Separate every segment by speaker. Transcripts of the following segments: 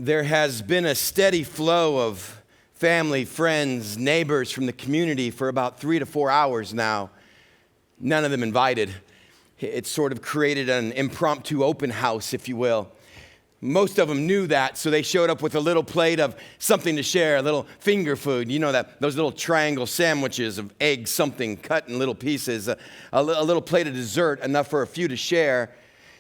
Speaker 1: There has been a steady flow of family, friends, neighbors from the community for about 3 to 4 hours now. None of them invited. It's sort of created an impromptu open house, if you will. Most of them knew that, so they showed up with a little plate of something to share, a little finger food. You know that those little triangle sandwiches of egg something cut in little pieces, a little plate of dessert, enough for a few to share.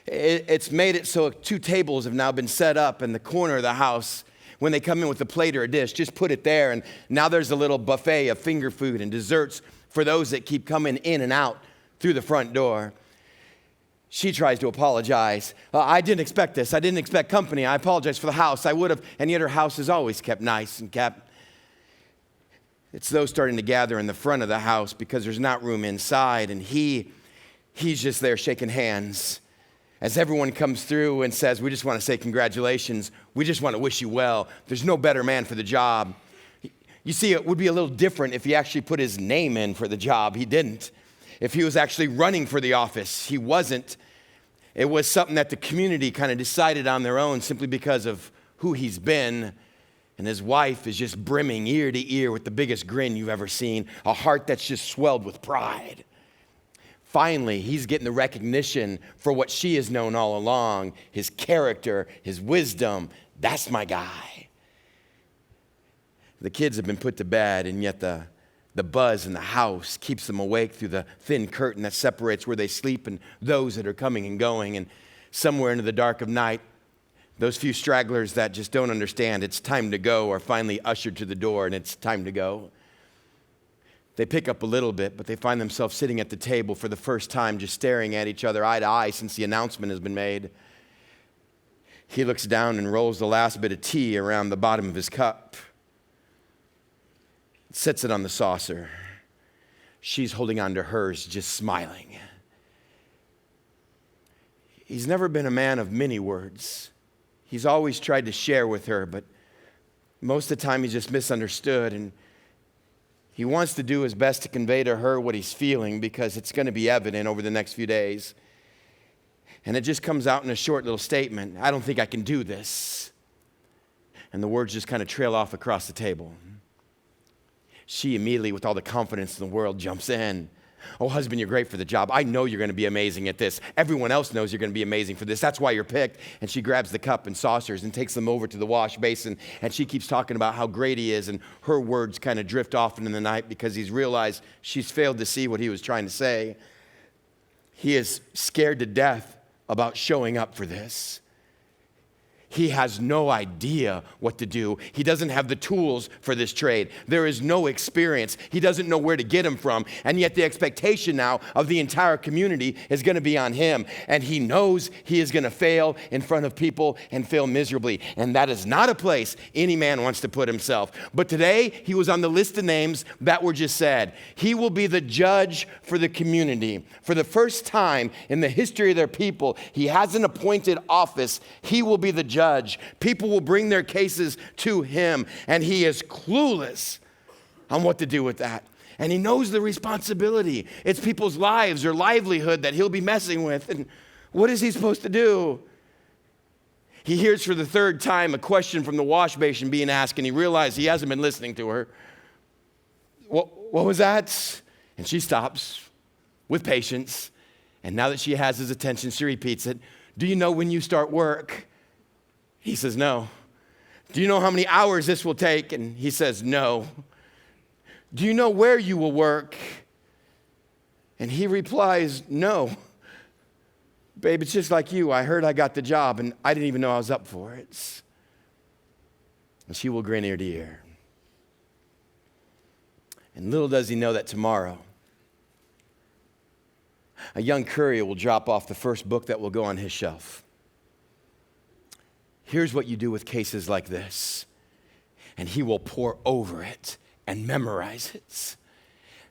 Speaker 1: It's made it so 2 tables have now been set up in the corner of the house. When they come in with a plate or a dish, just put it there, and now there's a little buffet of finger food and desserts for those that keep coming in and out through the front door. She tries to apologize. I didn't expect this. I didn't expect company. I apologize for the house. I would have, and yet her house is always kept nice and kept. It's those starting to gather in the front of the house because there's not room inside, and he's just there shaking hands. As everyone comes through and says, we just want to say congratulations. We just want to wish you well. There's no better man for the job. You see, it would be a little different if he actually put his name in for the job. He didn't. If he was actually running for the office, he wasn't. It was something that the community kind of decided on their own simply because of who he's been. And his wife is just brimming ear to ear with the biggest grin you've ever seen, a heart that's just swelled with pride. Finally, he's getting the recognition for what she has known all along, his character, his wisdom. That's my guy. The kids have been put to bed, and yet the buzz in the house keeps them awake through the thin curtain that separates where they sleep and those that are coming and going. And somewhere into the dark of night, those few stragglers that just don't understand it's time to go are finally ushered to the door, and it's time to go. They pick up a little bit, but they find themselves sitting at the table for the first time, just staring at each other eye to eye since the announcement has been made. He looks down and rolls the last bit of tea around the bottom of his cup, sets it on the saucer. She's holding on to hers, just smiling. He's never been a man of many words. He's always tried to share with her, but most of the time he's just misunderstood, and he wants to do his best to convey to her what he's feeling because it's going to be evident over the next few days. And it just comes out in a short little statement. I don't think I can do this. And the words just kind of trail off across the table. She immediately, with all the confidence in the world, jumps in. Oh, husband, you're great for the job. I know you're going to be amazing at this. Everyone else knows you're going to be amazing for this. That's why you're picked. And she grabs the cup and saucers and takes them over to the wash basin. And she keeps talking about how great he is. And her words kind of drift off into the night because he's realized she's failed to see what he was trying to say. He is scared to death about showing up for this. He has no idea what to do. He doesn't have the tools for this trade. There is no experience. He doesn't know where to get them from. And yet the expectation now of the entire community is going to be on him. And he knows he is going to fail in front of people and fail miserably. And that is not a place any man wants to put himself. But today, he was on the list of names that were just said. He will be the judge for the community. For the first time in the history of their people, he has an appointed office. He will be the judge. People will bring their cases to him, and he is clueless on what to do with that. And he knows the responsibility. It's people's lives or livelihood that he'll be messing with. And what is he supposed to do? He hears for the third time a question from the wash basin being asked, and he realizes he hasn't been listening to her. What was that? And she stops with patience. And now that she has his attention, she repeats it. Do you know when you start work? He says, no. Do you know how many hours this will take? And he says, no. Do you know where you will work? And he replies, no. Babe, it's just like you. I heard I got the job, and I didn't even know I was up for it. And she will grin ear to ear. And little does he know that tomorrow, a young courier will drop off the first book that will go on his shelf. Here's what you do with cases like this. And he will pore over it and memorize it.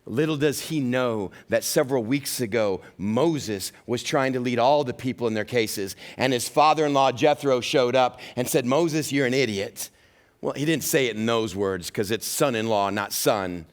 Speaker 1: Little does he know that several weeks ago, Moses was trying to lead all the people in their cases. And his father-in-law, Jethro, showed up and said, Moses, you're an idiot. Well, he didn't say it in those words because it's son-in-law, not son.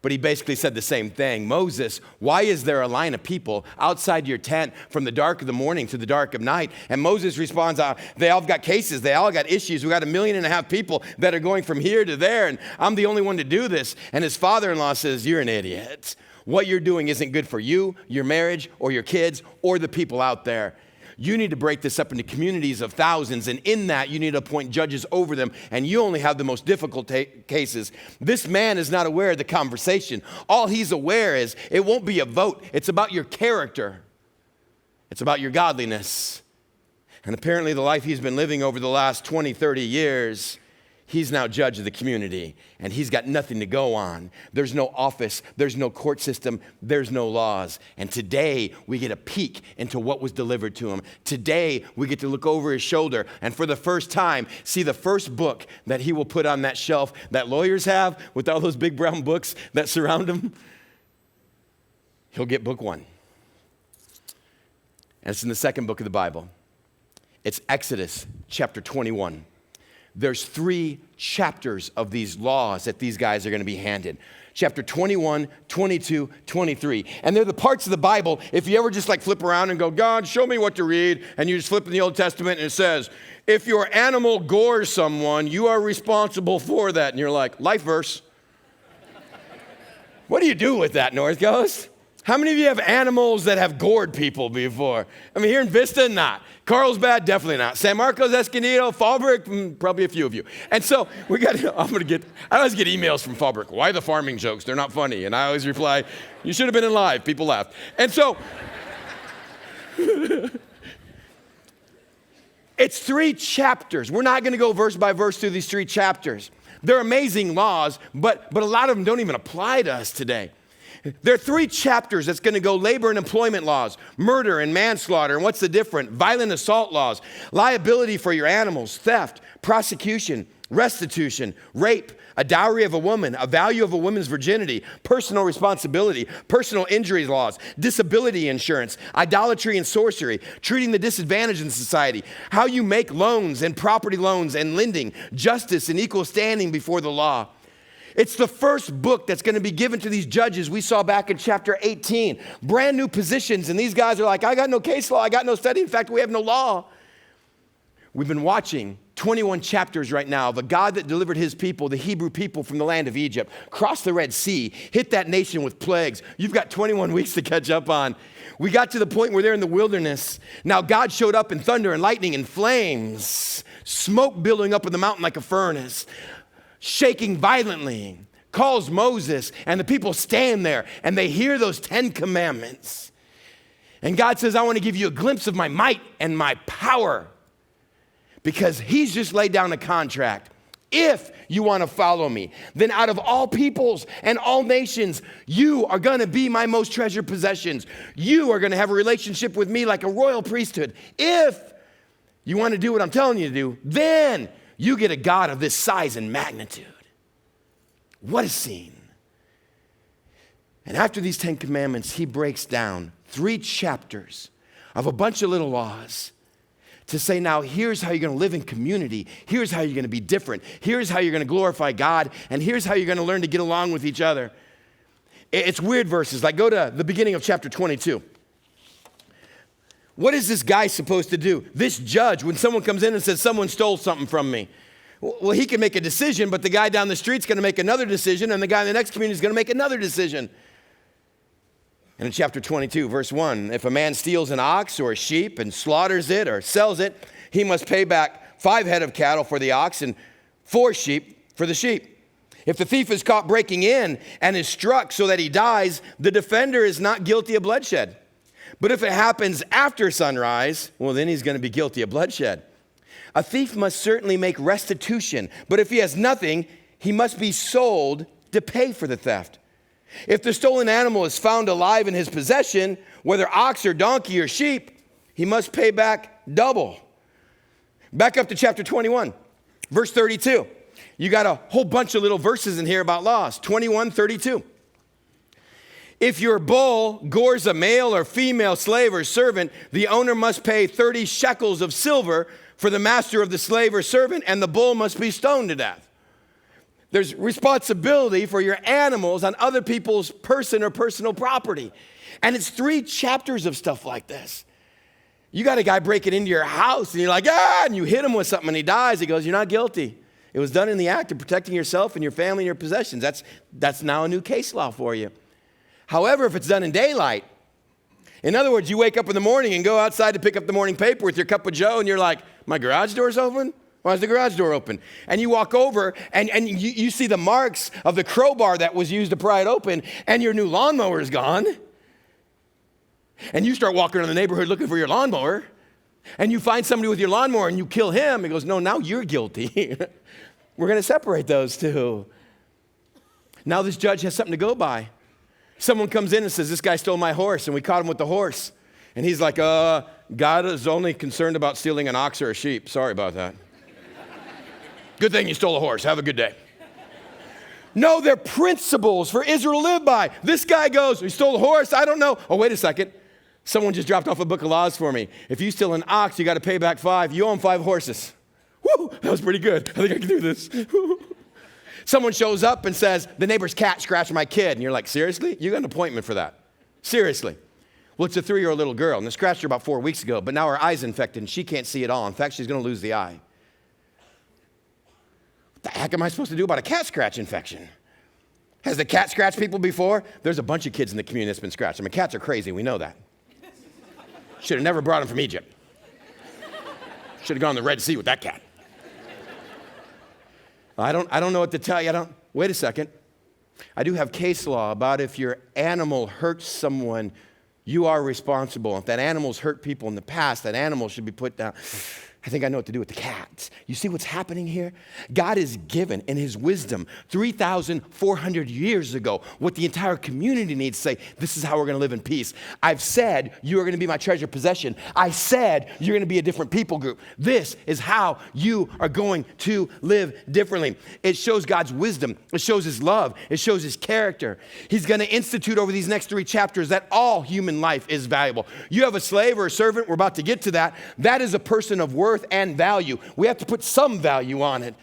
Speaker 1: But he basically said the same thing. Moses, why is there a line of people outside your tent from the dark of the morning to the dark of night? And Moses responds, they all got cases. They all got issues. We got 1.5 million people that are going from here to there, and I'm the only one to do this. And his father-in-law says, you're an idiot. What you're doing isn't good for you, your marriage, or your kids, or the people out there. You need to break this up into communities of thousands, and in that, you need to appoint judges over them, and you only have the most difficult cases. This man is not aware of the conversation. All he's aware is it won't be a vote. It's about your character. It's about your godliness. And apparently the life he's been living over the last 20, 30 years, he's now judge of the community, and he's got nothing to go on. There's no office, there's no court system, there's no laws. And today, we get a peek into what was delivered to him. Today, we get to look over his shoulder, and for the first time, see the first book that he will put on that shelf that lawyers have with all those big brown books that surround him. He'll get book 1. And it's in the second book of the Bible. It's Exodus chapter 21. There's 3 chapters of these laws that these guys are going to be handed. Chapter 21, 22, 23. And they're the parts of the Bible, if you ever just like flip around and go, God, show me what to read, and you just flip in the Old Testament and it says, if your animal gores someone, you are responsible for that. And you're like, life verse. What do you do with that, North Coast? How many of you have animals that have gored people before? I mean, here in Vista, not. Carlsbad, definitely not. San Marcos, Escondido, Fallbrook, probably a few of you. And so I always get emails from Fallbrook. Why the farming jokes? They're not funny. And I always reply, you should have been in live. People laughed. And so it's 3 chapters. We're not going to go verse by verse through these 3 chapters. They're amazing laws, but a lot of them don't even apply to us today. There are 3 chapters that's going to go labor and employment laws, murder and manslaughter, and what's the difference? Violent assault laws, liability for your animals, theft, prosecution, restitution, rape, a dowry of a woman, a value of a woman's virginity, personal responsibility, personal injury laws, disability insurance, idolatry and sorcery, treating the disadvantaged in society, how you make loans and property loans and lending, justice and equal standing before the law. It's the first book that's going to be given to these judges we saw back in chapter 18. Brand new positions, and these guys are like, I got no case law, I got no study. In fact, we have no law. We've been watching 21 chapters right now of a God that delivered his people, the Hebrew people, from the land of Egypt, crossed the Red Sea, hit that nation with plagues. You've got 21 weeks to catch up on. We got to the point where they're in the wilderness. Now God showed up in thunder and lightning and flames, smoke building up in the mountain like a furnace, shaking violently, calls Moses, and the people stand there and they hear those 10 commandments. And God says, I want to give you a glimpse of my might and my power, because he's just laid down a contract. If you want to follow me, then out of all peoples and all nations, you are going to be my most treasured possessions. You are going to have a relationship with me like a royal priesthood. If you want to do what I'm telling you to do, then you get a God of this size and magnitude. What a scene. And after these 10 commandments, he breaks down 3 chapters of a bunch of little laws to say, now here's how you're going to live in community. Here's how you're going to be different. Here's how you're going to glorify God. And here's how you're going to learn to get along with each other. It's weird verses. Like go to the beginning of chapter 22. What is this guy supposed to do? This judge, when someone comes in and says, someone stole something from me. Well, he can make a decision, but the guy down the street's going to make another decision, and the guy in the next community is going to make another decision. And in chapter 22, verse 1, if a man steals an ox or a sheep and slaughters it or sells it, he must pay back 5 head of cattle for the ox and 4 sheep for the sheep. If the thief is caught breaking in and is struck so that he dies, the defender is not guilty of bloodshed. But if it happens after sunrise, well, then he's going to be guilty of bloodshed. A thief must certainly make restitution, but if he has nothing, he must be sold to pay for the theft. If the stolen animal is found alive in his possession, whether ox or donkey or sheep, he must pay back double. Back up to chapter 21, verse 32. You got a whole bunch of little verses in here about laws. 21:32. If your bull gores a male or female slave or servant, the owner must pay 30 shekels of silver for the master of the slave or servant, and the bull must be stoned to death. There's responsibility for your animals on other people's person or personal property. And it's 3 chapters of stuff like this. You got a guy breaking into your house and you're like, and you hit him with something and he dies. He goes, you're not guilty. It was done in the act of protecting yourself and your family and your possessions. That's now a new case law for you. However, if it's done in daylight, in other words, you wake up in the morning and go outside to pick up the morning paper with your cup of joe and you're like, my garage door's open? Why is the garage door open? And you walk over and you see the marks of the crowbar that was used to pry it open and your new lawnmower is gone. And you start walking around the neighborhood looking for your lawnmower. And you find somebody with your lawnmower and you kill him. He goes, no, now you're guilty. We're going to separate those two. Now this judge has something to go by. Someone comes in and says, this guy stole my horse and we caught him with the horse. And he's like, God is only concerned about stealing an ox or a sheep. Sorry about that. Good thing you stole a horse. Have a good day. No, they're principles for Israel to live by. This guy goes, he stole a horse. I don't know. Oh, wait a second. Someone just dropped off a book of laws for me. If you steal an ox, you got to pay back 5. You own 5 horses. Woo, that was pretty good. I think I can do this. Someone shows up and says, the neighbor's cat scratched my kid. And you're like, seriously? You got an appointment for that? Seriously? Well, it's a 3-year-old little girl, and they scratched her about 4 weeks ago, but now her eye's infected, and she can't see at all. In fact, she's going to lose the eye. What the heck am I supposed to do about a cat scratch infection? Has the cat scratched people before? There's a bunch of kids in the community that's been scratched. I mean, cats are crazy. We know that. Should have never brought him from Egypt. Should have gone to the Red Sea with that cat. I don't know what to tell you. Wait a second. I do have case law about if your animal hurts someone, you are responsible. If that animal's hurt people in the past, that animal should be put down. I think I know what to do with the cats. You see what's happening here? God has given in his wisdom 3,400 years ago what the entire community needs to say, this is how we're going to live in peace. I've said you are going to be my treasured possession. I said you're going to be a different people group. This is how you are going to live differently. It shows God's wisdom. It shows his love. It shows his character. He's going to institute over these next 3 chapters that all human life is valuable. You have a slave or a servant. We're about to get to that. That is a person of worth and value. We have to put some value on it.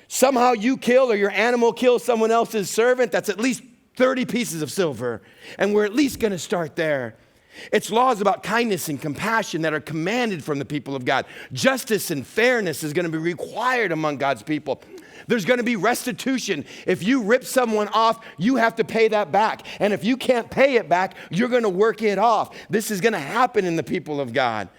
Speaker 1: Somehow you kill or your animal kills someone else's servant, that's at least 30 pieces of silver. And we're at least going to start there. It's laws about kindness and compassion that are commanded from the people of God. Justice and fairness is going to be required among God's people. There's going to be restitution. If you rip someone off, you have to pay that back. And if you can't pay it back, you're going to work it off. This is going to happen in the people of God.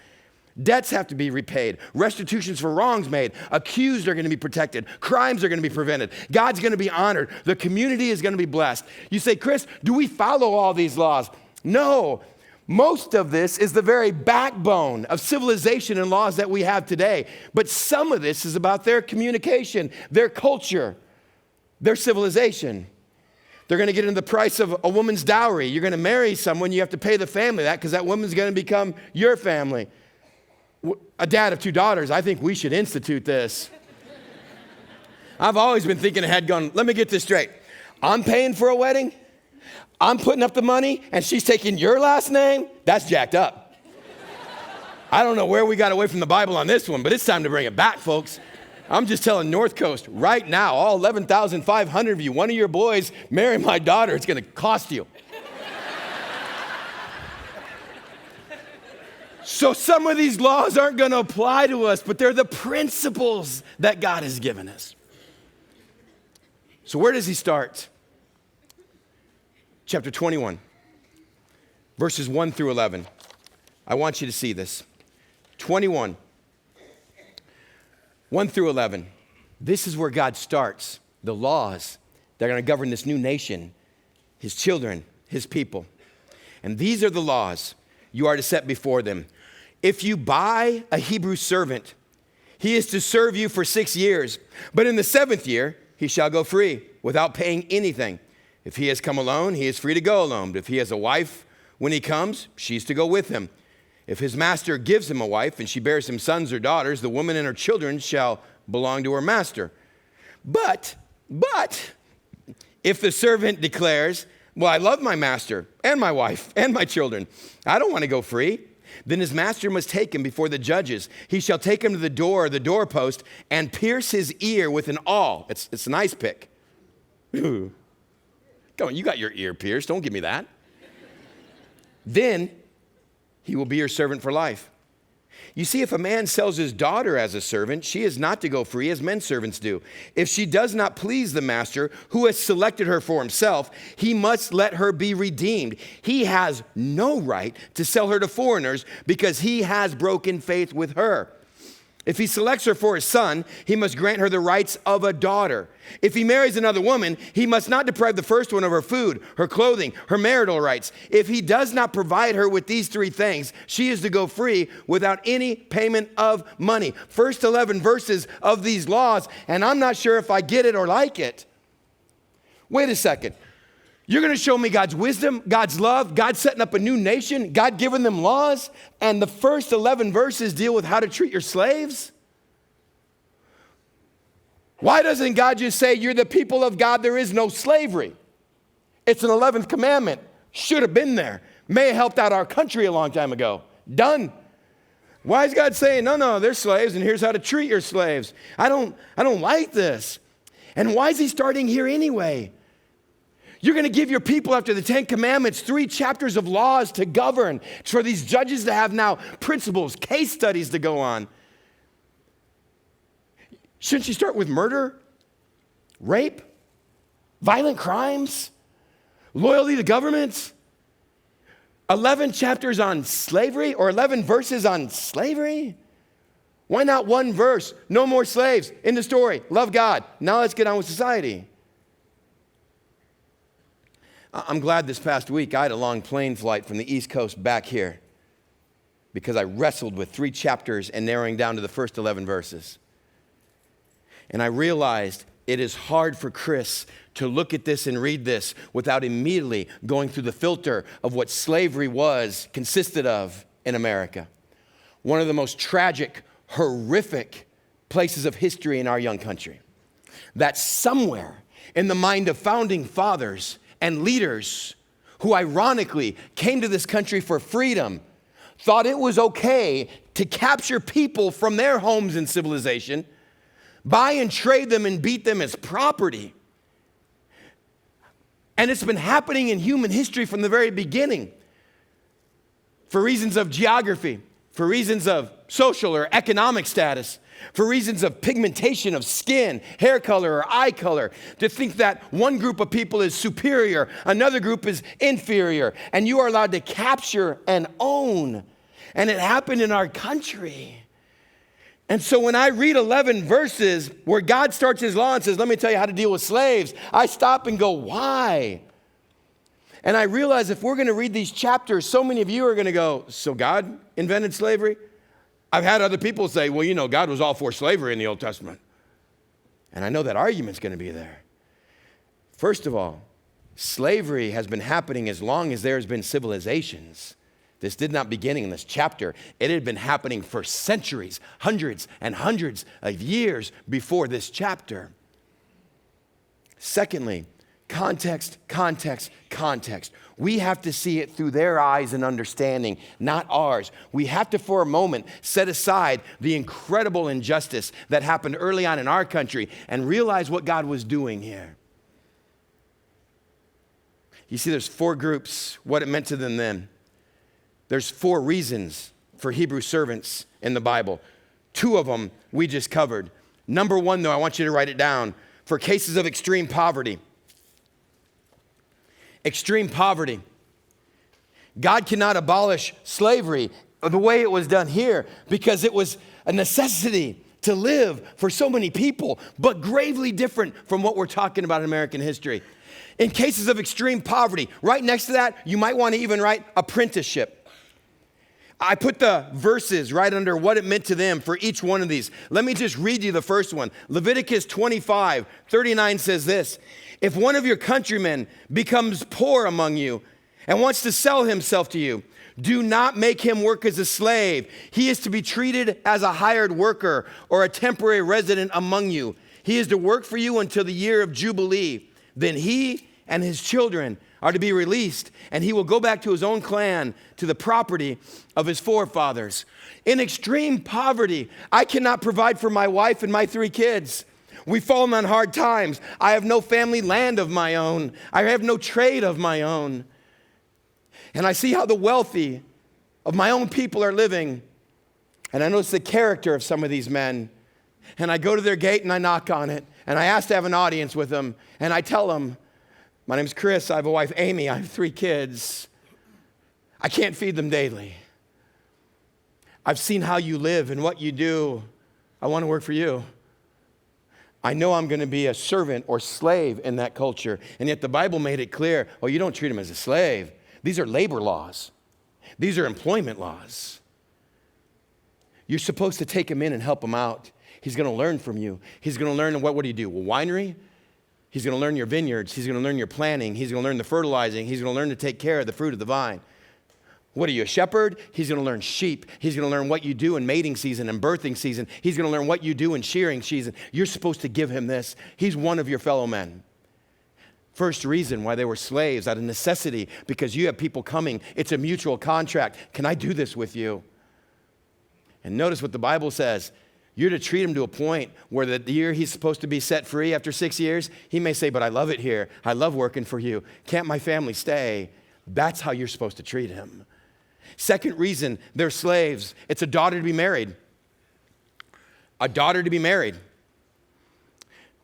Speaker 1: Debts have to be repaid. Restitutions for wrongs made. Accused are going to be protected. Crimes are going to be prevented. God's going to be honored. The community is going to be blessed. You say, Chris, do we follow all these laws? No. Most of this is the very backbone of civilization and laws that we have today. But some of this is about their communication, their culture, their civilization. They're going to get into the price of a woman's dowry. You're going to marry someone, you have to pay the family that because that woman's going to become your family. A dad of 2 daughters, I think we should institute this. I've always been thinking ahead going, let me get this straight. I'm paying for a wedding, I'm putting up the money, and she's taking your last name? That's jacked up. I don't know where we got away from the Bible on this one, but it's time to bring it back, folks. I'm just telling North Coast right now, all 11,500 of you, one of your boys marry my daughter, it's going to cost you. So some of these laws aren't going to apply to us, but they're the principles that God has given us. So where does he start? Chapter 21, verses 1 through 11. I want you to see this. 21, 1 through 11. This is where God starts the laws that are going to govern this new nation, his children, his people. And these are the laws you are to set before them. If you buy a Hebrew servant, he is to serve you for 6 years. But in the 7th year, he shall go free without paying anything. If he has come alone, he is free to go alone. But if he has a wife, when he comes, she's to go with him. If his master gives him a wife and she bears him sons or daughters, the woman and her children shall belong to her master. But, if the servant declares, well, I love my master and my wife and my children, I don't want to go free, then his master must take him before the judges. He shall take him to the doorpost, and pierce his ear with an awl. It's an ice pick. Come on, you got your ear pierced. Don't give me that. Then he will be your servant for life. You see, if a man sells his daughter as a servant, she is not to go free as men servants do. If she does not please the master who has selected her for himself, he must let her be redeemed. He has no right to sell her to foreigners because he has broken faith with her. If he selects her for his son, he must grant her the rights of a daughter. If he marries another woman, he must not deprive the first one of her food, her clothing, her marital rights. If he does not provide her with these three things, she is to go free without any payment of money. First 11 verses of these laws, and I'm not sure if I get it or like it. Wait a second. You're going to show me God's wisdom, God's love, God setting up a new nation, God giving them laws, and the first 11 verses deal with how to treat your slaves? Why doesn't God just say, you're the people of God, there is no slavery? It's an 11th commandment. Should have been there. May have helped out our country a long time ago. Done. Why is God saying, no, they're slaves, and here's how to treat your slaves? I don't like this. And why is he starting here anyway? You're going to give your people, after the 10 commandments, 3 chapters of laws to govern, for these judges to have now principles, case studies to go on. Shouldn't you start with murder, rape, violent crimes, loyalty to governments? 11 chapters on slavery or 11 verses on slavery? Why not one verse? No more slaves. End of story. Love God. Now let's get on with society. I'm glad this past week I had a long plane flight from the East Coast back here because I wrestled with 3 chapters and narrowing down to the first 11 verses. And I realized it is hard for Chris to look at this and read this without immediately going through the filter of what slavery consisted of in America. One of the most tragic, horrific places of history in our young country. That somewhere in the mind of founding fathers and leaders who ironically came to this country for freedom thought it was okay to capture people from their homes and civilization, buy and trade them and beat them as property. And it's been happening in human history from the very beginning for reasons of geography, for reasons of social or economic status, for reasons of pigmentation of skin, hair color, or eye color, to think that one group of people is superior, another group is inferior, and you are allowed to capture and own. And it happened in our country. And so when I read 11 verses where God starts his law and says, let me tell you how to deal with slaves, I stop and go, why? And I realize if we're going to read these chapters, so many of you are going to go, so God invented slavery? I've had other people say, well, God was all for slavery in the Old Testament. And I know that argument's going to be there. First of all, slavery has been happening as long as there has been civilizations. This did not begin in this chapter. It had been happening for centuries, hundreds and hundreds of years before this chapter. Secondly, context, context, context. We have to see it through their eyes and understanding, not ours. We have to, for a moment, set aside the incredible injustice that happened early on in our country and realize what God was doing here. You see, there's 4 groups, what it meant to them then. There's 4 reasons for Hebrew servants in the Bible. 2 of them we just covered. Number 1, though, I want you to write it down. For cases of extreme poverty. Extreme poverty. God cannot abolish slavery the way it was done here because it was a necessity to live for so many people, but gravely different from what we're talking about in American history. In cases of extreme poverty, right next to that, you might want to even write apprenticeship. I put the verses right under what it meant to them for each one of these. Let me just read you the first one. Leviticus 25:39 says this. If one of your countrymen becomes poor among you and wants to sell himself to you, do not make him work as a slave. He is to be treated as a hired worker or a temporary resident among you. He is to work for you until the year of Jubilee. Then he and his children are to be released, and he will go back to his own clan, to the property of his forefathers. In extreme poverty, I cannot provide for my wife and my 3 kids. We've fallen on hard times. I have no family land of my own. I have no trade of my own. And I see how the wealthy of my own people are living. And I notice the character of some of these men. And I go to their gate and I knock on it. And I ask to have an audience with them. And I tell them, my name's Chris. I have a wife, Amy. I have 3 kids. I can't feed them daily. I've seen how you live and what you do. I want to work for you. I know I'm going to be a servant or slave in that culture. And yet the Bible made it clear, oh, you don't treat him as a slave. These are labor laws. These are employment laws. You're supposed to take him in and help him out. He's going to learn from you. He's going to learn what do you do? Well, winery? He's going to learn your vineyards. He's going to learn your planting. He's going to learn the fertilizing. He's going to learn to take care of the fruit of the vine. What are you, a shepherd? He's going to learn sheep. He's going to learn what you do in mating season and birthing season. He's going to learn what you do in shearing season. You're supposed to give him this. He's one of your fellow men. First reason why they were slaves, out of necessity, because you have people coming. It's a mutual contract. Can I do this with you? And notice what the Bible says. You're to treat him to a point where the year he's supposed to be set free after 6 years, he may say, but I love it here. I love working for you. Can't my family stay? That's how you're supposed to treat him. Second reason, they're slaves. It's a daughter to be married. A daughter to be married.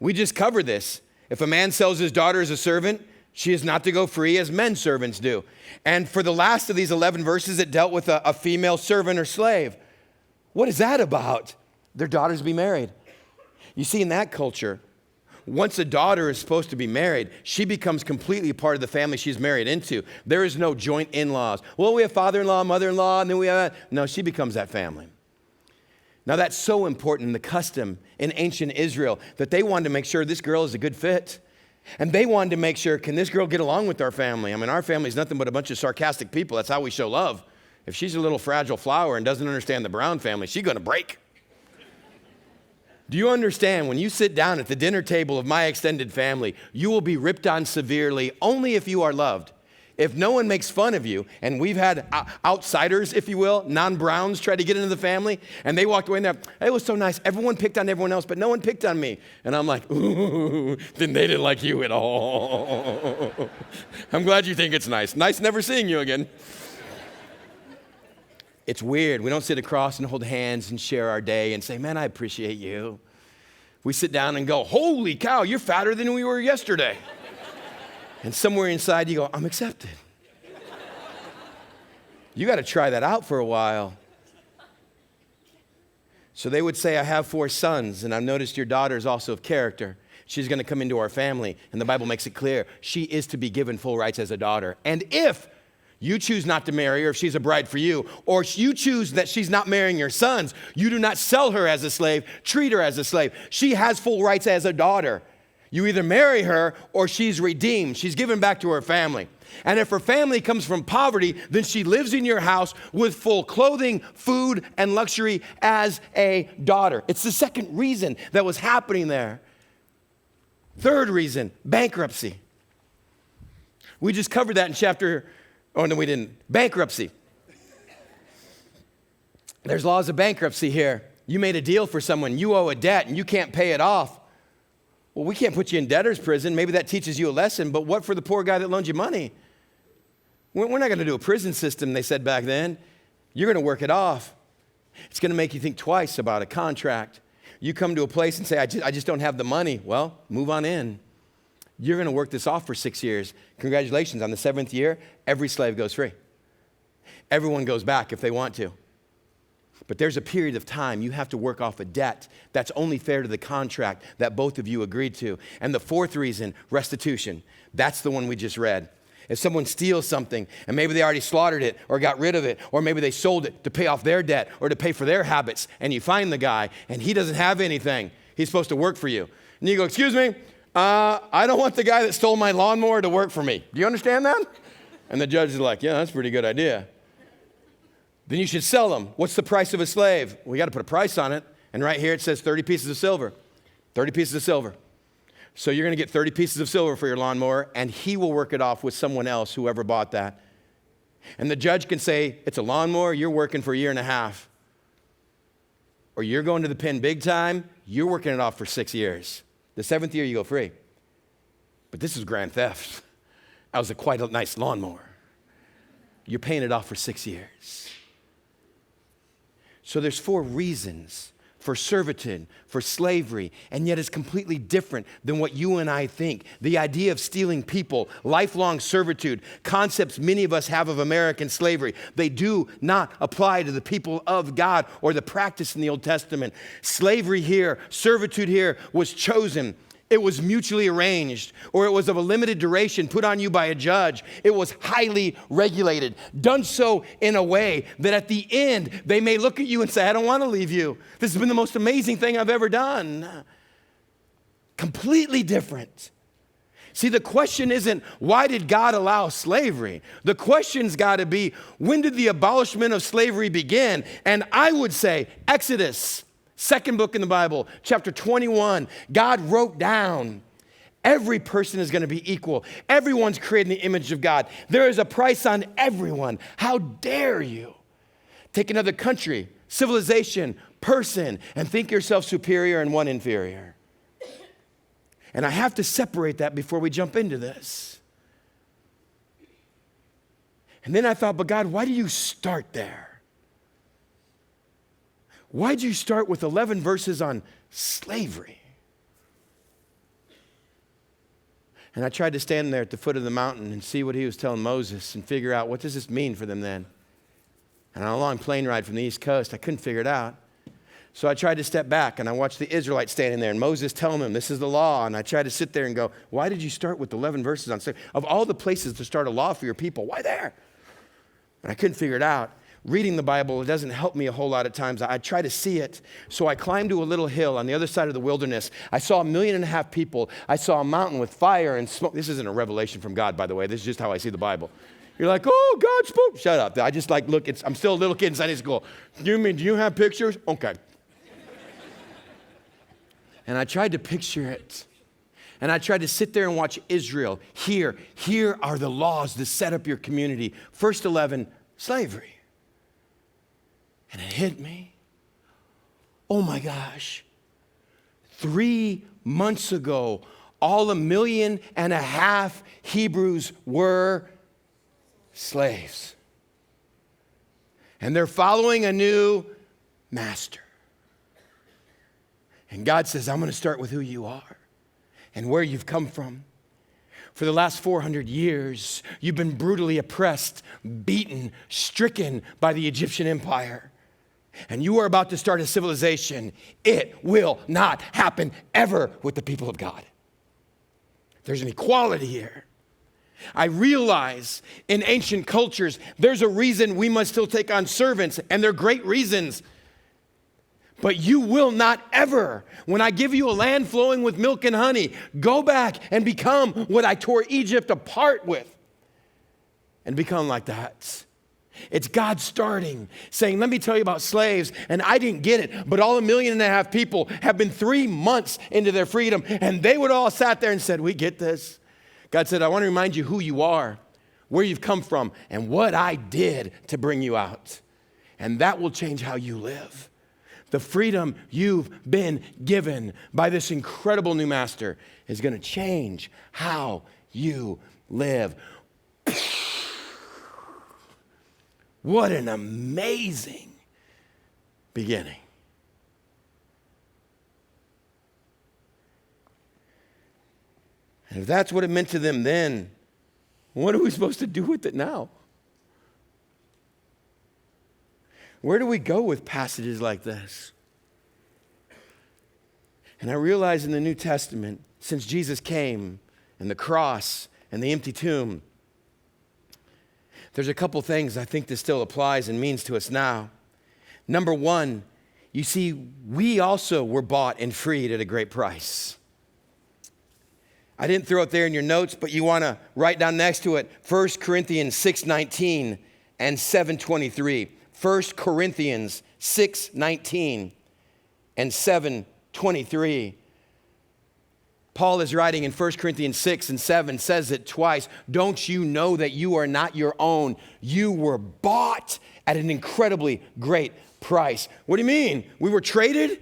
Speaker 1: We just covered this. If a man sells his daughter as a servant, she is not to go free as men servants do. And for the last of these 11 verses, it dealt with a female servant or slave. What is that about? Their daughters be married. You see, in that culture, once a daughter is supposed to be married, she becomes completely part of the family she's married into. There is no joint in-laws. Well, we have father-in-law, mother-in-law, and then we have... No, she becomes that family. Now, that's so important in the custom in ancient Israel that they wanted to make sure this girl is a good fit. And they wanted to make sure, can this girl get along with our family? I mean, our family is nothing but a bunch of sarcastic people. That's how we show love. If she's a little fragile flower and doesn't understand the Brown family, she's going to break. Do you understand when you sit down at the dinner table of my extended family, you will be ripped on severely only if you are loved. If no one makes fun of you, and we've had outsiders, if you will, non-Browns try to get into the family, and they walked away and they're, it was so nice. Everyone picked on everyone else, but no one picked on me. And I'm like, ooh, then they didn't like you at all. I'm glad you think it's nice. Nice never seeing you again. It's weird. We don't sit across and hold hands and share our day and say, man, I appreciate you. We sit down and go, holy cow, you're fatter than we were yesterday. And somewhere inside you go, I'm accepted. You got to try that out for a while. So they would say, I have 4 sons, and I've noticed your daughter is also of character. She's going to come into our family, and the Bible makes it clear she is to be given full rights as a daughter. And if you choose not to marry her if she's a bride for you, or you choose that she's not marrying your sons, you do not sell her as a slave, treat her as a slave. She has full rights as a daughter. You either marry her or she's redeemed. She's given back to her family. And if her family comes from poverty, then she lives in your house with full clothing, food, and luxury as a daughter. It's the second reason that was happening there. Third reason, bankruptcy. We just covered that in oh, no, we didn't. Bankruptcy. There's laws of bankruptcy here. You made a deal for someone. You owe a debt and you can't pay it off. Well, we can't put you in debtor's prison. Maybe that teaches you a lesson, but what for the poor guy that loaned you money? We're not going to do a prison system, they said back then. You're going to work it off. It's going to make you think twice about a contract. You come to a place and say, I just don't have the money. Well, move on in. You're going to work this off for 6 years. Congratulations, on the 7th year, every slave goes free. Everyone goes back if they want to. But there's a period of time you have to work off a debt that's only fair to the contract that both of you agreed to. And the fourth reason, restitution. That's the one we just read. If someone steals something and maybe they already slaughtered it or got rid of it, or maybe they sold it to pay off their debt or to pay for their habits, and you find the guy and he doesn't have anything, he's supposed to work for you. And you go, excuse me? I don't want the guy that stole my lawnmower to work for me. Do you understand that? And the judge is like, yeah, that's a pretty good idea. Then you should sell them. What's the price of a slave? We got to put a price on it. And right here it says 30 pieces of silver. 30 pieces of silver. So you're going to get 30 pieces of silver for your lawnmower, and he will work it off with someone else, whoever bought that. And the judge can say, it's a lawnmower, you're working for a year and a half. Or you're going to the pen big time, you're working it off for 6 years. The 7th year, you go free. But this is grand theft. That was quite a nice lawnmower. You're paying it off for 6 years. So there's 4 reasons for servitude, for slavery, and yet it's completely different than what you and I think. The idea of stealing people, lifelong servitude, concepts many of us have of American slavery, they do not apply to the people of God or the practice in the Old Testament. Slavery here, servitude here was chosen. It was mutually arranged, or it was of a limited duration put on you by a judge. It was highly regulated, done so in a way that at the end, they may look at you and say, I don't want to leave you. This has been the most amazing thing I've ever done. Completely different. See, the question isn't, why did God allow slavery? The question's got to be, when did the abolishment of slavery begin? And I would say, Exodus. Second book in the Bible, chapter 21, God wrote down, every person is going to be equal. Everyone's created in the image of God. There is a price on everyone. How dare you take another country, civilization, person, and think yourself superior and one inferior? And I have to separate that before we jump into this. And then I thought, but God, why do you start there? Why'd you start with 11 verses on slavery? And I tried to stand there at the foot of the mountain and see what he was telling Moses and figure out, what does this mean for them then? And on a long plane ride from the East Coast, I couldn't figure it out. So I tried to step back and I watched the Israelites standing there and Moses telling them, this is the law. And I tried to sit there and go, why did you start with 11 verses on slavery? Of all the places to start a law for your people, why there? And I couldn't figure it out. Reading the Bible, it doesn't help me a whole lot of times. I try to see it. So I climbed to a little hill on the other side of the wilderness. I saw 1.5 million people. I saw a mountain with fire and smoke. This isn't a revelation from God, by the way. This is just how I see the Bible. You're like, oh, God spoke. Shut up. I just like, look, I'm still a little kid in Sunday school. Do you have pictures? Okay. And I tried to picture it. And I tried to sit there and watch Israel. Here are the laws to set up your community. First 11, slavery. And it hit me. Oh my gosh. 3 months ago, all 1.5 million Hebrews were slaves. And they're following a new master. And God says, I'm going to start with who you are and where you've come from. For the last 400 years, you've been brutally oppressed, beaten, stricken by the Egyptian empire. And you are about to start a civilization. It will not happen ever with the people of God. There's an equality here. I realize in ancient cultures, there's a reason we must still take on servants, and they're great reasons. But you will not ever, when I give you a land flowing with milk and honey, go back and become what I tore Egypt apart with and become like that. It's God starting, saying, let me tell you about slaves. And I didn't get it, but all 1.5 million people have been 3 months into their freedom. And they would all sat there and said, we get this. God said, I want to remind you who you are, where you've come from, and what I did to bring you out. And that will change how you live. The freedom you've been given by this incredible new master is going to change how you live. What an amazing beginning. And if that's what it meant to them then, what are we supposed to do with it now? Where do we go with passages like this? And I realize in the New Testament, since Jesus came and the cross and the empty tomb, there's a couple things I think this still applies and means to us now. Number one, you see, we also were bought and freed at a great price. I didn't throw it there in your notes, but you want to write down next to it 1 Corinthians 6:19 and 7:23. 1 Corinthians 6:19 and 7:23. Paul is writing in 1 Corinthians 6 and 7, says it twice. Don't you know that you are not your own? You were bought at an incredibly great price. What do you mean? We were traded?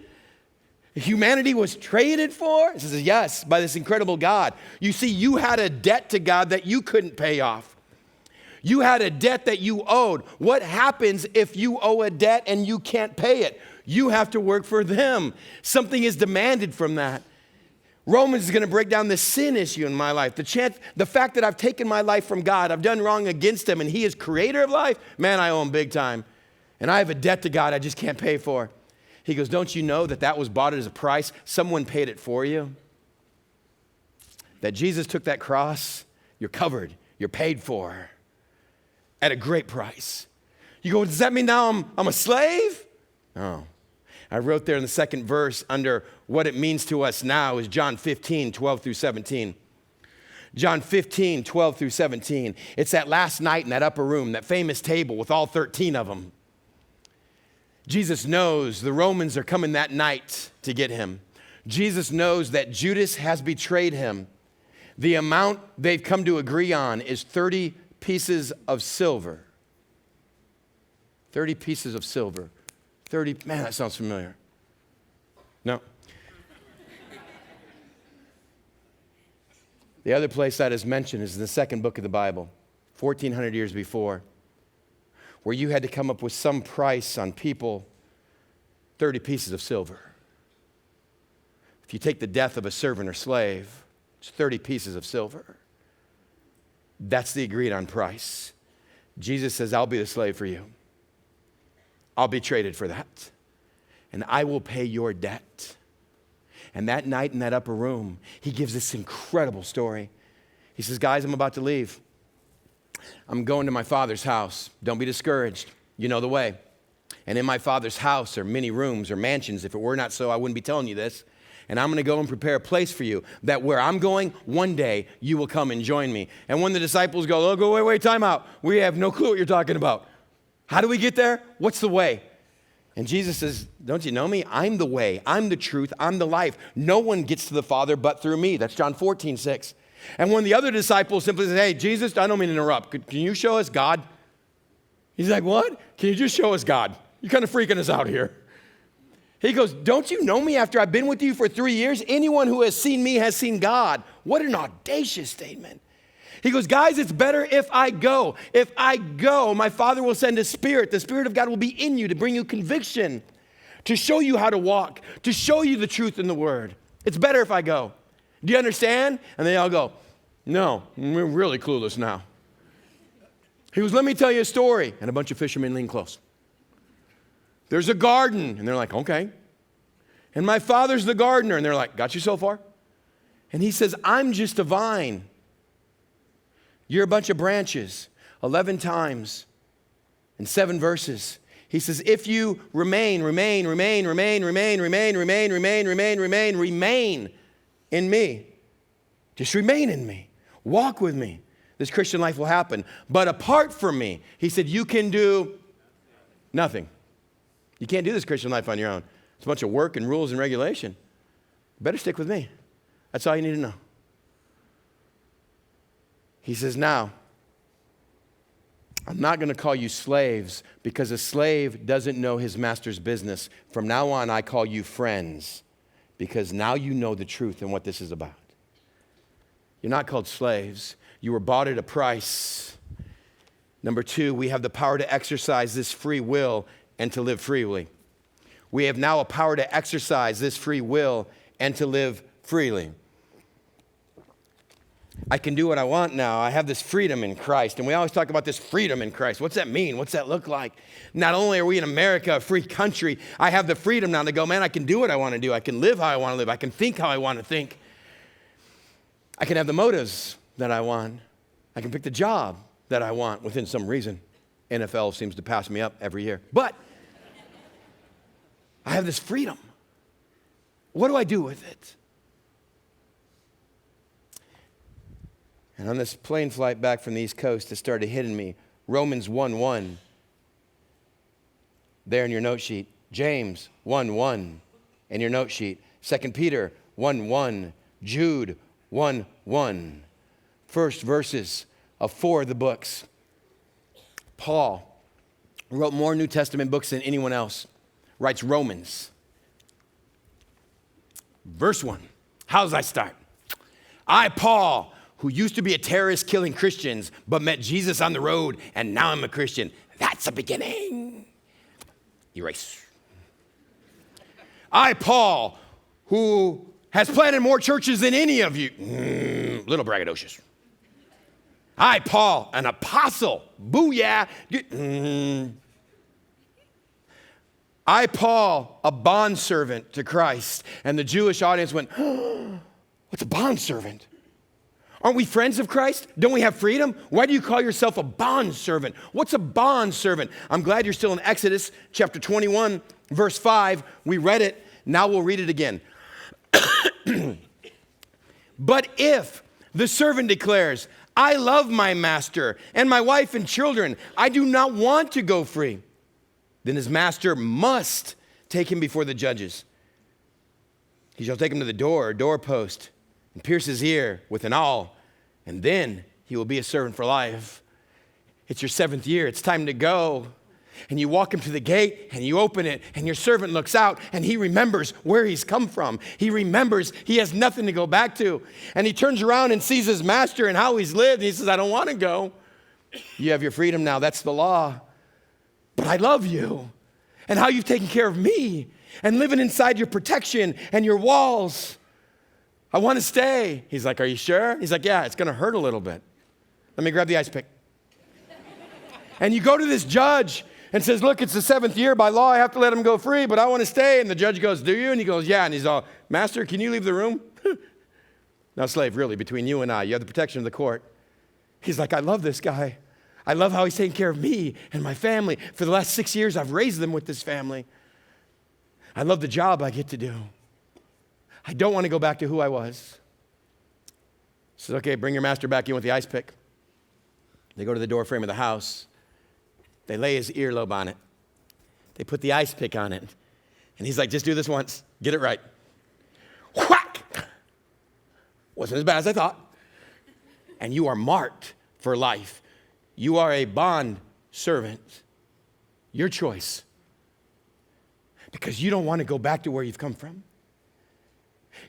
Speaker 1: Humanity was traded for? He says, yes, by this incredible God. You see, you had a debt to God that you couldn't pay off. You had a debt that you owed. What happens if you owe a debt and you can't pay it? You have to work for them. Something is demanded from that. Romans is going to break down the sin issue in my life. The fact that I've taken my life from God, I've done wrong against him, and he is creator of life, man, I owe him big time. And I have a debt to God I just can't pay for. He goes, don't you know that was bought as a price? Someone paid it for you. That Jesus took that cross, you're covered, you're paid for at a great price. You go, does that mean now I'm a slave? No. I wrote there in the second verse under what it means to us now is John 15, 12 through 17. John 15, 12 through 17. It's that last night in that upper room, that famous table with all 13 of them. Jesus knows the Romans are coming that night to get him. Jesus knows that Judas has betrayed him. The amount they've come to agree on is 30 pieces of silver. 30 pieces of silver. 30, man, that sounds familiar. No. The other place that is mentioned is in the second book of the Bible, 1,400 years before, where you had to come up with some price on people, 30 pieces of silver. If you take the death of a servant or slave, it's 30 pieces of silver. That's the agreed on price. Jesus says, I'll be the slave for you. I'll be traded for that. And I will pay your debt. And that night in that upper room, he gives this incredible story. He says, guys, I'm about to leave. I'm going to my Father's house. Don't be discouraged. You know the way. And in my Father's house are many rooms or mansions. If it were not so, I wouldn't be telling you this. And I'm going to go and prepare a place for you, that where I'm going, one day you will come and join me. And when the disciples go, oh, wait, time out. We have no clue what you're talking about. How do we get there? What's the way? And Jesus says, don't you know me? I'm the way. I'm the truth. I'm the life. No one gets to the Father but through me. That's John 14, 6. And when the other disciples simply say, hey, Jesus, I don't mean to interrupt. Can you show us God? He's like, what? Can you just show us God? You're kind of freaking us out here. He goes, don't you know me after I've been with you for 3 years? Anyone who has seen me has seen God. What an audacious statement. He goes, guys, it's better if I go. If I go, my Father will send a Spirit. The Spirit of God will be in you to bring you conviction, to show you how to walk, to show you the truth in the Word. It's better if I go. Do you understand? And they all go, no, we're really clueless now. He goes, let me tell you a story. And a bunch of fishermen lean close. There's a garden. And they're like, okay. And my Father's the gardener. And they're like, got you so far? And he says, I'm just a vine. You're a bunch of branches. 11 times in 7 verses. He says, if you remain in me. Just remain in me. Walk with me. This Christian life will happen. But apart from me, he said, you can do nothing. You can't do this Christian life on your own. It's a bunch of work and rules and regulation. You better stick with me. That's all you need to know. He says, now, I'm not going to call you slaves because a slave doesn't know his master's business. From now on, I call you friends because now you know the truth and what this is about. You're not called slaves. You were bought at a price. Number 2, we have the power to exercise this free will and to live freely. We have now a power to exercise this free will and to live freely. I can do what I want now. I have this freedom in Christ. And we always talk about this freedom in Christ. What's that mean? What's that look like? Not only are we in America, a free country, I have the freedom now to go, man, I can do what I want to do. I can live how I want to live. I can think how I want to think. I can have the motives that I want. I can pick the job that I want within some reason. NFL seems to pass me up every year. But I have this freedom. What do I do with it? And on this plane flight back from the East Coast, it started hitting me. Romans 1:1. There in your note sheet. James 1:1 in your note sheet. 2 Peter 1:1. Jude 1:1. First verses of 4 of the books. Paul wrote more New Testament books than anyone else. Writes Romans. Verse 1. How does I start? I, Paul, who used to be a terrorist killing Christians, but met Jesus on the road, and now I'm a Christian. That's the beginning. Erase. I, Paul, who has planted more churches than any of you. Little braggadocious. I, Paul, an apostle. Booyah. I, Paul, a bondservant to Christ. And the Jewish audience went, oh, what's a bondservant? Aren't we friends of Christ? Don't we have freedom? Why do you call yourself a bondservant? What's a bondservant? I'm glad you're still in Exodus chapter 21, verse 5. We read it. Now we'll read it again. But if the servant declares, I love my master and my wife and children, I do not want to go free, then his master must take him before the judges. He shall take him to the doorpost, and pierce his ear with an awl, and then he will be a servant for life. It's your 7th year. It's time to go. And you walk him to the gate, and you open it, and your servant looks out, and he remembers where he's come from. He remembers he has nothing to go back to. And he turns around and sees his master and how he's lived, and he says, I don't want to go. You have your freedom now. That's the law. But I love you, and how you've taken care of me, and living inside your protection and your walls. I want to stay. He's like, are you sure? He's like, yeah, it's going to hurt a little bit. Let me grab the ice pick. And you go to this judge and says, look, it's the 7th year. By law, I have to let him go free, but I want to stay. And the judge goes, do you? And he goes, yeah. And he's all, master, can you leave the room? Now, slave, really, between you and I, you have the protection of the court. He's like, I love this guy. I love how he's taking care of me and my family. For the last 6 years, I've raised them with this family. I love the job I get to do. I don't want to go back to who I was. He says, okay, bring your master back in with the ice pick. They go to the door frame of the house. They lay his earlobe on it. They put the ice pick on it. And he's like, just do this once. Get it right. Whack! Wasn't as bad as I thought. And you are marked for life. You are a bond servant. Your choice. Because you don't want to go back to where you've come from.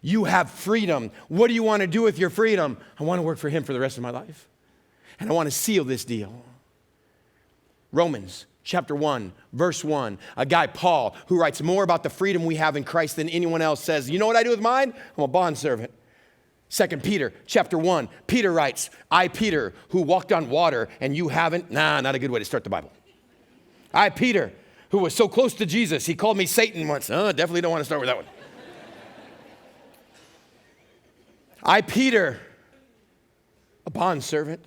Speaker 1: You have freedom. What do you want to do with your freedom? I want to work for him for the rest of my life. And I want to seal this deal. Romans chapter 1, verse 1. A guy, Paul, who writes more about the freedom we have in Christ than anyone else, says, you know what I do with mine? I'm a bondservant. 2 Peter chapter 1, Peter writes, I, Peter, who walked on water, and you haven't. Nah, not a good way to start the Bible. I, Peter, who was so close to Jesus, he called me Satan once. Oh, definitely don't want to start with that one. I, Peter, a bondservant.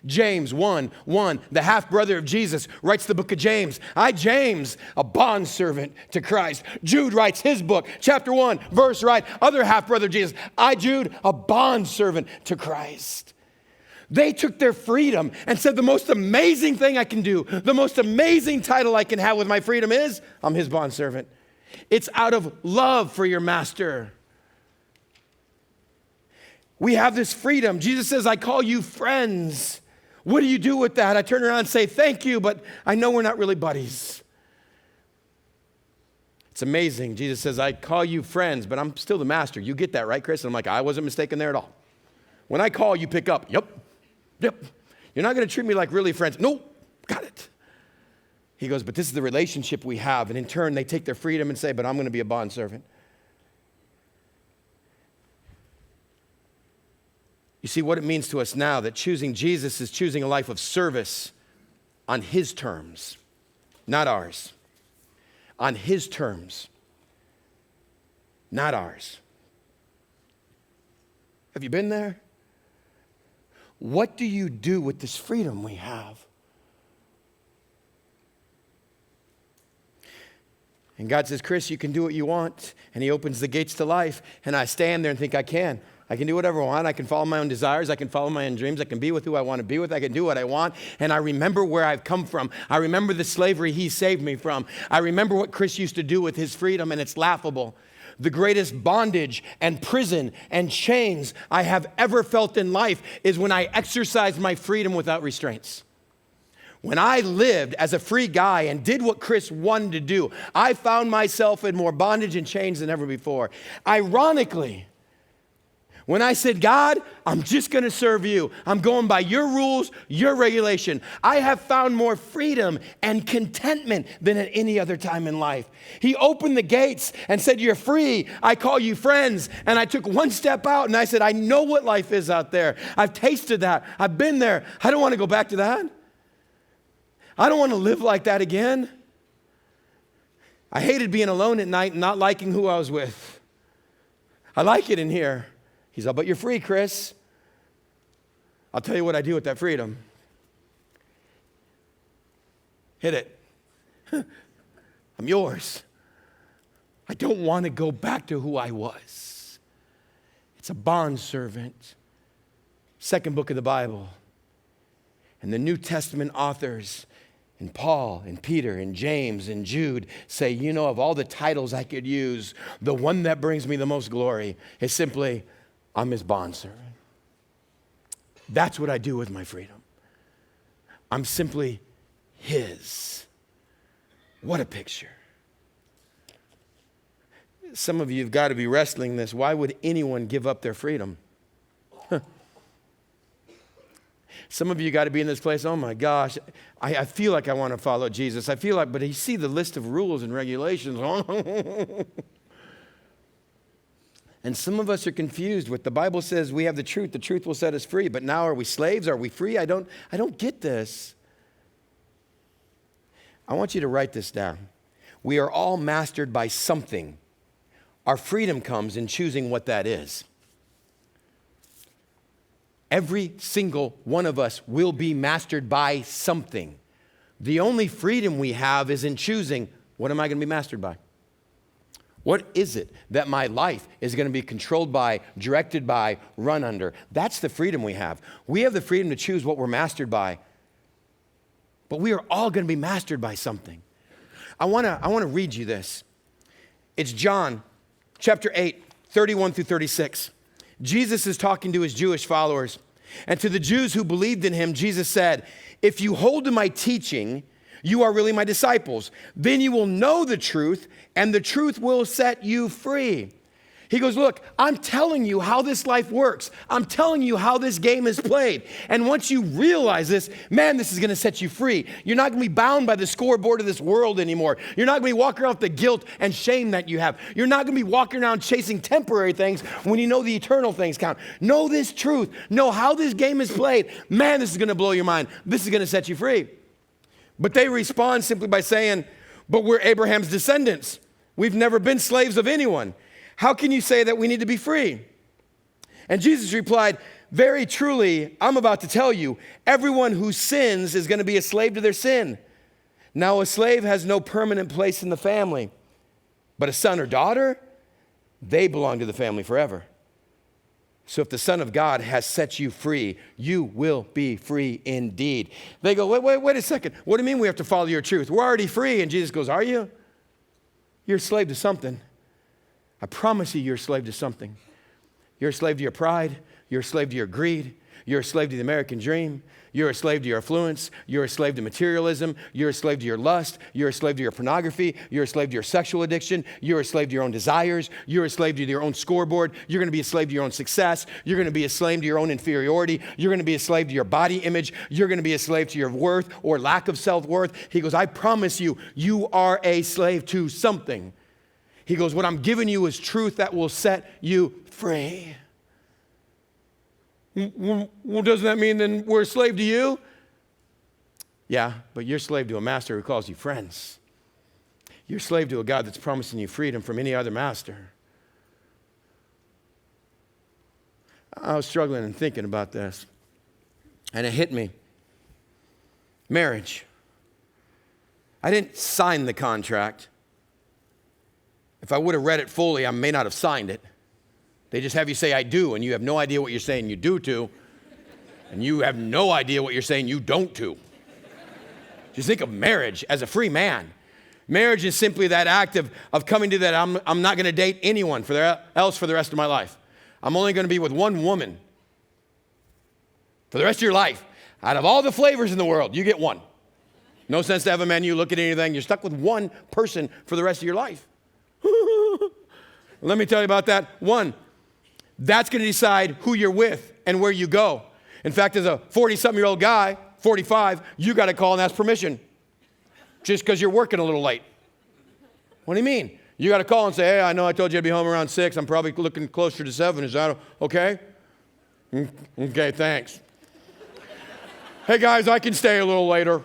Speaker 1: James 1:1, the half-brother of Jesus, writes the book of James. I, James, a bondservant to Christ. Jude writes his book, chapter 1, verse right, other half-brother of Jesus. I, Jude, a bondservant to Christ. They took their freedom and said the most amazing thing I can do, the most amazing title I can have with my freedom is, I'm his bondservant. It's out of love for your master. We have this freedom. Jesus says, I call you friends. What do you do with that? I turn around and say, thank you, but I know we're not really buddies. It's amazing. Jesus says, I call you friends, but I'm still the master. You get that, right, Chris? And I'm like, I wasn't mistaken there at all. When I call, you pick up. Yep. You're not going to treat me like really friends. Nope, got it. He goes, but this is the relationship we have. And in turn, they take their freedom and say, but I'm going to be a bondservant. You see what it means to us now, that choosing Jesus is choosing a life of service on his terms, not ours. On his terms, not ours. Have you been there? What do you do with this freedom we have? And God says, Chris, you can do what you want. And he opens the gates to life. And I stand there and think I can. I can do whatever I want. I can follow my own desires. I can follow my own dreams. I can be with who I want to be with. I can do what I want. And I remember where I've come from. I remember the slavery he saved me from. I remember what Chris used to do with his freedom, and it's laughable. The greatest bondage and prison and chains I have ever felt in life is when I exercise my freedom without restraints. When I lived as a free guy and did what Chris wanted to do, I found myself in more bondage and chains than ever before. Ironically, when I said, God, I'm just going to serve you. I'm going by your rules, your regulation. I have found more freedom and contentment than at any other time in life. He opened the gates and said, you're free. I call you friends. And I took one step out and I said, I know what life is out there. I've tasted that. I've been there. I don't want to go back to that. I don't want to live like that again. I hated being alone at night and not liking who I was with. I like it in here. He's all, but you're free, Chris. I'll tell you what I do with that freedom. Hit it. I'm yours. I don't want to go back to who I was. It's a bondservant. Second book of the Bible. And the New Testament authors, and Paul and Peter and James and Jude say, you know, of all the titles I could use, the one that brings me the most glory is simply, I'm his bondservant. That's what I do with my freedom. I'm simply his. What a picture. Some of you have got to be wrestling this. Why would anyone give up their freedom? Some of you got to be in this place, oh my gosh, I feel like I want to follow Jesus. I feel like, but you see the list of rules and regulations. And some of us are confused with the Bible says we have the truth will set us free. But now are we slaves? Are we free? I don't get this. I want you to write this down. We are all mastered by something. Our freedom comes in choosing what that is. Every single one of us will be mastered by something. The only freedom we have is in choosing, what am I going to be mastered by? What is it that my life is going to be controlled by, directed by, run under? That's the freedom we have. We have the freedom to choose what we're mastered by. But we are all going to be mastered by something. I want to read you this. It's John chapter 8, 31 through 36. Jesus is talking to his Jewish followers. And to the Jews who believed in him, Jesus said, if you hold to my teaching, you are really my disciples. Then you will know the truth, and the truth will set you free. He goes, look, I'm telling you how this life works. I'm telling you how this game is played. And once you realize this, man, this is going to set you free. You're not going to be bound by the scoreboard of this world anymore. You're not going to be walking around with the guilt and shame that you have. You're not going to be walking around chasing temporary things when you know the eternal things count. Know this truth. Know how this game is played. Man, this is going to blow your mind. This is going to set you free. But they respond simply by saying, but we're Abraham's descendants. We've never been slaves of anyone. How can you say that we need to be free? And Jesus replied, very truly, I'm about to tell you, everyone who sins is going to be a slave to their sin. Now, a slave has no permanent place in the family, but a son or daughter, they belong to the family forever. So if the Son of God has set you free, you will be free indeed. They go, wait a second. What do you mean we have to follow your truth? We're already free. And Jesus goes, are you? You're a slave to something. I promise you, you're a slave to something. You're a slave to your pride. You're a slave to your greed. You're a slave to the American dream. You're a slave to your affluence. You're a slave to materialism. You're a slave to your lust. You're a slave to your pornography. You're a slave to your sexual addiction. You're a slave to your own desires. You're a slave to your own scoreboard. You're going to be a slave to your own success. You're going to be a slave to your own inferiority. You're going to be a slave to your body image. You're going to be a slave to your worth or lack of self-worth. He goes, I promise you, you are a slave to something. He goes, what I'm giving you is truth that will set you free. Well, doesn't that mean then we're a slave to you? Yeah, but you're a slave to a master who calls you friends. You're a slave to a God that's promising you freedom from any other master. I was struggling and thinking about this, and it hit me. Marriage. I didn't sign the contract. If I would have read it fully, I may not have signed it. They just have you say, I do, and you have no idea what you're saying you do to, and you have no idea what you're saying you don't to. Just think of marriage as a free man. Marriage is simply that act of coming to that, I'm not going to date anyone else for the rest of my life. I'm only going to be with one woman for the rest of your life. Out of all the flavors in the world, you get one. No sense to have a menu, look at anything. You're stuck with one person for the rest of your life. Let me tell you about that. One, that's going to decide who you're with and where you go. In fact, as a 40-something-year-old guy, 45, you got to call and ask permission just because you're working a little late. What do you mean? You got to call and say, hey, I know I told you I'd be home around 6. I'm probably looking closer to 7. Is that okay? Okay, thanks. Hey, guys, I can stay a little later.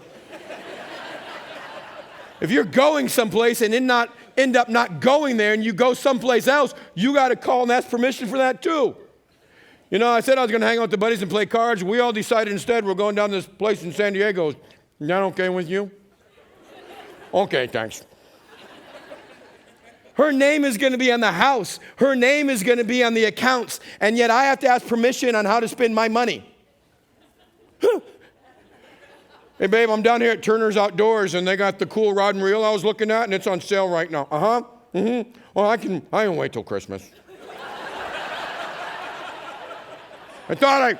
Speaker 1: If you're going someplace and end up not going there and you go someplace else, you got to call and ask permission for that too. You know, I said I was going to hang out with the buddies and play cards. We all decided instead we're going down to this place in San Diego. Is that okay with you? Okay, thanks. Her name is going to be on the house. Her name is going to be on the accounts. And yet I have to ask permission on how to spend my money. Hey, babe, I'm down here at Turner's Outdoors, and they got the cool rod and reel I was looking at, and it's on sale right now. Uh-huh. Mm-hmm. Well, I can wait till Christmas. I thought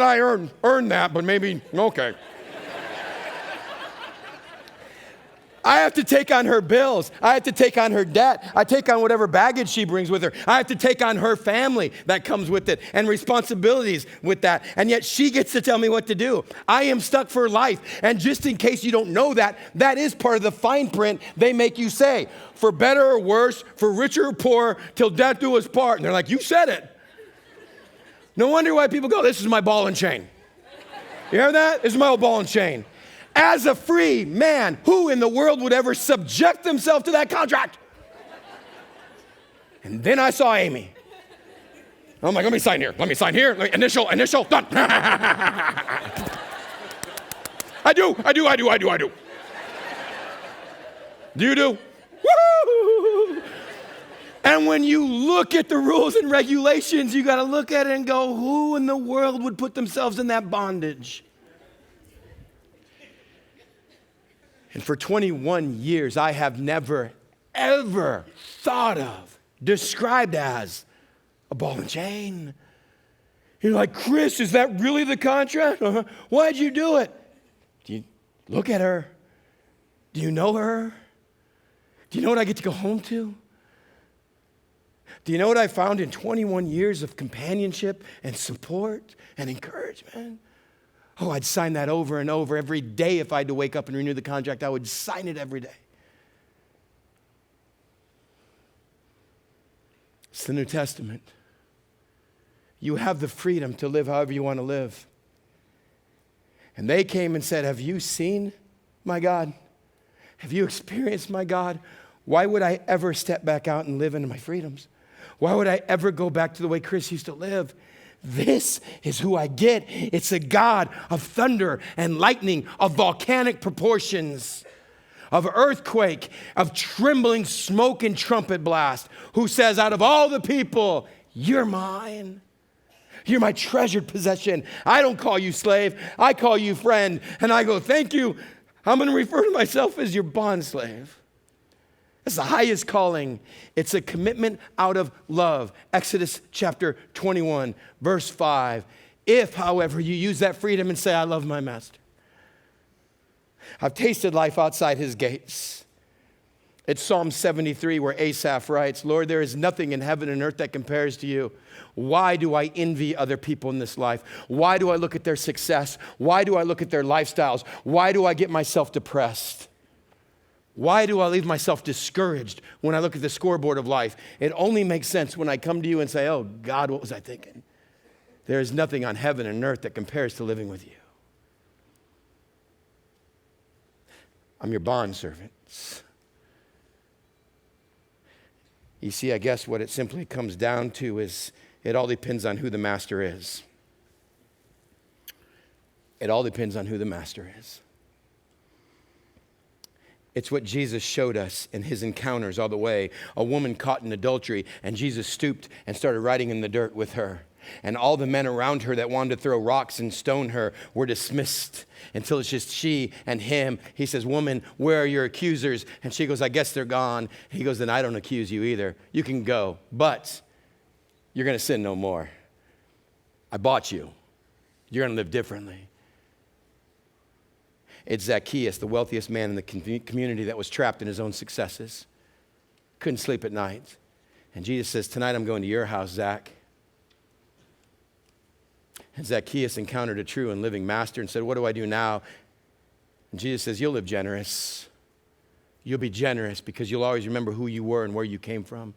Speaker 1: I earned that, but maybe, okay. I have to take on her bills. I have to take on her debt. I take on whatever baggage she brings with her. I have to take on her family that comes with it and responsibilities with that. And yet she gets to tell me what to do. I am stuck for life. And just in case you don't know that, that is part of the fine print they make you say. For better or worse, for richer or poorer, till death do us part. And they're like, you said it. No wonder why people go, this is my ball and chain. You hear that? This is my old ball and chain. As a free man, who in the world would ever subject themselves to that contract? And then I saw Amy. I'm like, let me sign here. Initial, done. I do. Do you do? Woo! And when you look at the rules and regulations, you got to look at it and go, who in the world would put themselves in that bondage? And for 21 years, I have never, ever thought of, described as a ball and chain. You're like, Chris, is that really the contract? Uh-huh. Why'd you do it? Do you look at her? Do you know her? Do you know what I get to go home to? Do you know what I found in 21 years of companionship and support and encouragement? Oh, I'd sign that over and over every day. If I had to wake up and renew the contract, I would sign it every day. It's the New Testament. You have the freedom to live however you want to live. And they came and said, have you seen my God? Have you experienced my God? Why would I ever step back out and live into my freedoms? Why would I ever go back to the way Chris used to live? This is who I get. It's a God of thunder and lightning, of volcanic proportions, of earthquake, of trembling smoke and trumpet blast, who says, out of all the people, you're mine. You're my treasured possession. I don't call you slave. I call you friend. And I go, thank you. I'm going to refer to myself as your bond slave. It's the highest calling. It's a commitment out of love. Exodus chapter 21, verse 5. If, however, you use that freedom and say, I love my master. I've tasted life outside his gates. It's Psalm 73 where Asaph writes, Lord, there is nothing in heaven and earth that compares to you. Why do I envy other people in this life? Why do I look at their success? Why do I look at their lifestyles? Why do I get myself depressed? Why do I leave myself discouraged when I look at the scoreboard of life? It only makes sense when I come to you and say, oh, God, what was I thinking? There is nothing on heaven and earth that compares to living with you. I'm your bondservant. You see, I guess what it simply comes down to is it all depends on who the master is. It all depends on who the master is. It's what Jesus showed us in his encounters all the way. A woman caught in adultery, and Jesus stooped and started writing in the dirt with her. And all the men around her that wanted to throw rocks and stone her were dismissed until it's just she and him. He says, woman, where are your accusers? And she goes, I guess they're gone. He goes, then I don't accuse you either. You can go, but you're going to sin no more. I bought you. You're going to live differently. It's Zacchaeus, the wealthiest man in the community that was trapped in his own successes. Couldn't sleep at night. And Jesus says, tonight I'm going to your house, Zach. And Zacchaeus encountered a true and living master and said, what do I do now? And Jesus says, you'll live generous. You'll be generous because you'll always remember who you were and where you came from.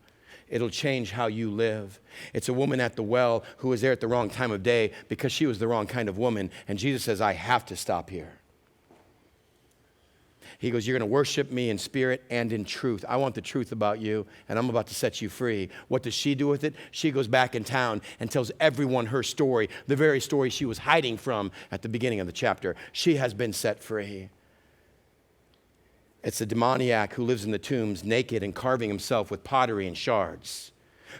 Speaker 1: It'll change how you live. It's a woman at the well who was there at the wrong time of day because she was the wrong kind of woman. And Jesus says, I have to stop here. He goes, you're going to worship me in spirit and in truth. I want the truth about you, and I'm about to set you free. What does she do with it? She goes back in town and tells everyone her story, the very story she was hiding from at the beginning of the chapter. She has been set free. It's a demoniac who lives in the tombs naked and carving himself with pottery and shards,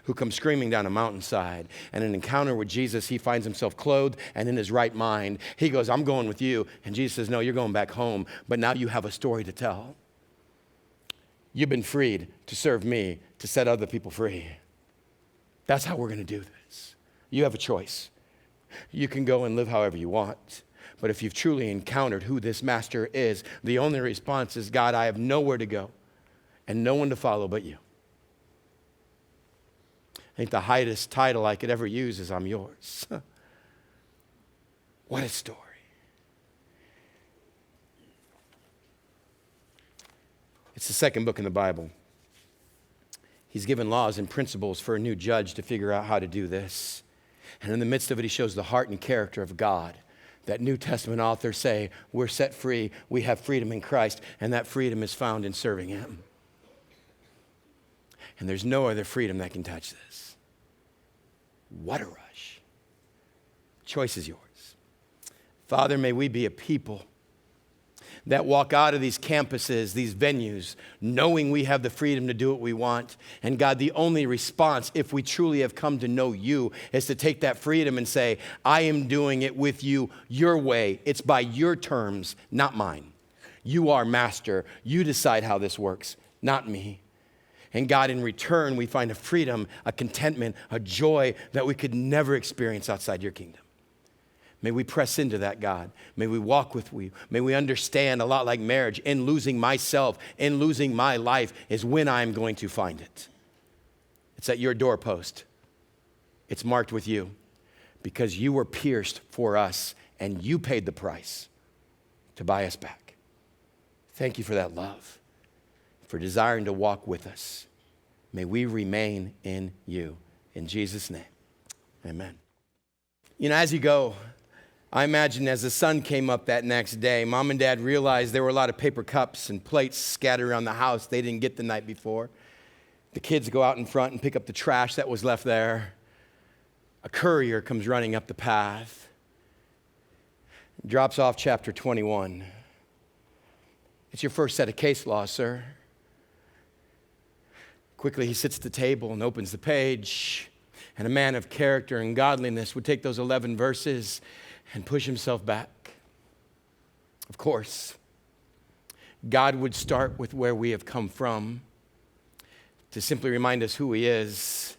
Speaker 1: who comes screaming down a mountainside. And in an encounter with Jesus, he finds himself clothed and in his right mind. He goes, I'm going with you. And Jesus says, no, you're going back home. But now you have a story to tell. You've been freed to serve me, to set other people free. That's how we're going to do this. You have a choice. You can go and live however you want. But if you've truly encountered who this master is, the only response is, God, I have nowhere to go and no one to follow but you. I think the highest title I could ever use is I'm yours. What a story. It's the second book in the Bible. He's given laws and principles for a new judge to figure out how to do this. And in the midst of it, he shows the heart and character of God. That New Testament authors say, we're set free, we have freedom in Christ, and that freedom is found in serving him. And there's no other freedom that can touch this. What a rush. Choice is yours. Father, may we be a people that walk out of these campuses, these venues, knowing we have the freedom to do what we want. And God, the only response, if we truly have come to know you, is to take that freedom and say, I am doing it with you your way. It's by your terms, not mine. You are master. You decide how this works, not me. And God, in return, we find a freedom, a contentment, a joy that we could never experience outside your kingdom. May we press into that, God. May we walk with you. May we understand, a lot like marriage, in losing myself, in losing my life is when I'm going to find it. It's at your doorpost. It's marked with you because you were pierced for us and you paid the price to buy us back. Thank you for that love, for desiring to walk with us. May we remain in you. In Jesus' name, amen. You know, as you go, I imagine as the sun came up that next day, Mom and Dad realized there were a lot of paper cups and plates scattered around the house they didn't get the night before. The kids go out in front and pick up the trash that was left there. A courier comes running up the path, drops off chapter 21. It's your first set of case law, sir. Quickly, he sits at the table and opens the page. And a man of character and godliness would take those 11 verses and push himself back. Of course, God would start with where we have come from to simply remind us who he is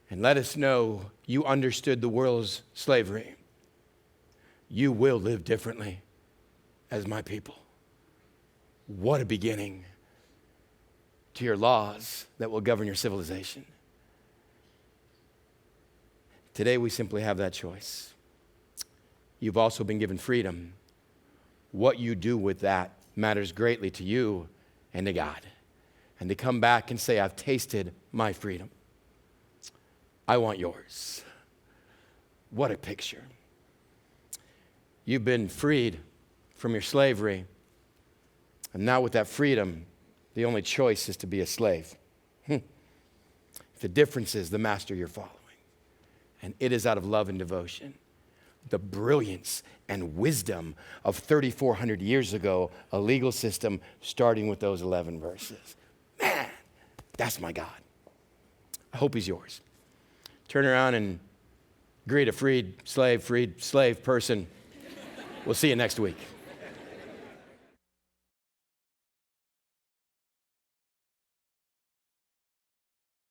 Speaker 1: and let us know you understood the world's slavery. You will live differently as my people. What a beginning to your laws that will govern your civilization. Today we simply have that choice. You've also been given freedom. What you do with that matters greatly to you and to God. And to come back and say, I've tasted my freedom. I want yours. What a picture. You've been freed from your slavery. And now with that freedom, the only choice is to be a slave. The difference is the master you're following. And it is out of love and devotion. The brilliance and wisdom of 3,400 years ago, a legal system starting with those 11 verses. Man, that's my God. I hope he's yours. Turn around and greet a freed slave person. We'll see you next week.